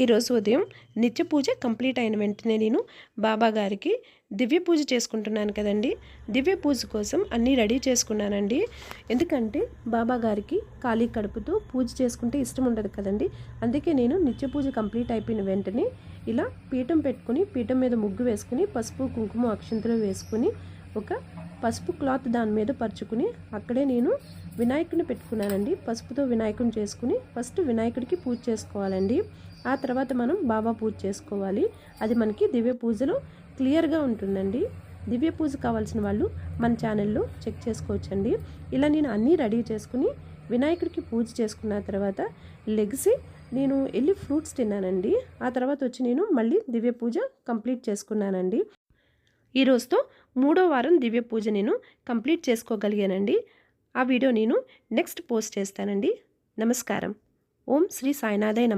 ఈరోజు ఉదయం నిత్య పూజ కంప్లీట్ అయిన వెంటనే నేను బాబా గారికి దివ్య పూజ చేసుకుంటున్నాను కదండి. దివ్య పూజ కోసం అన్నీ రెడీ చేసుకున్నానండి. ఎందుకంటే బాబా గారికి ఖాళీ కడుపుతో పూజ చేసుకుంటే ఇష్టం ఉండదు కదండి. అందుకే నేను నిత్య పూజ కంప్లీట్ అయిపోయిన వెంటనే ఇలా పీఠం పెట్టుకుని పీఠం మీద ముగ్గు వేసుకుని పసుపు కుంకుమ అక్షంతలు వేసుకుని ఒక పసుపు క్లాత్ దాని మీద పరుచుకుని అక్కడే నేను వినాయకుడిని పెట్టుకున్నానండి. పసుపుతో వినాయకుడిని చేసుకుని ఫస్ట్ వినాయకుడికి పూజ చేసుకోవాలండి. ఆ తర్వాత మనం బాబా పూజ చేసుకోవాలి. అది మనకి దివ్య పూజలో క్లియర్గా ఉంటుందండి. దివ్య పూజ కావాల్సిన వాళ్ళు మన ఛానల్లో చెక్ చేసుకోవచ్చండి. ఇలా నేను అన్నీ రెడీ చేసుకుని వినాయకుడికి పూజ చేసుకున్న తర్వాత లెగ్సి నేను వెళ్ళి ఫ్రూట్స్ తిన్నానండి. ఆ తర్వాత వచ్చి నేను మళ్ళీ దివ్య పూజ కంప్లీట్ చేసుకున్నానండి. ఈ రోజుతో 3వ వారం దివ్య పూజ నేను కంప్లీట్ చేసుకోగలిగానండి. ఆ వీడియో నేను నెక్స్ట్ పోస్ట్ చేస్తానండి. నమస్కారం. ఓం శ్రీ సాయినాథాయ నమః.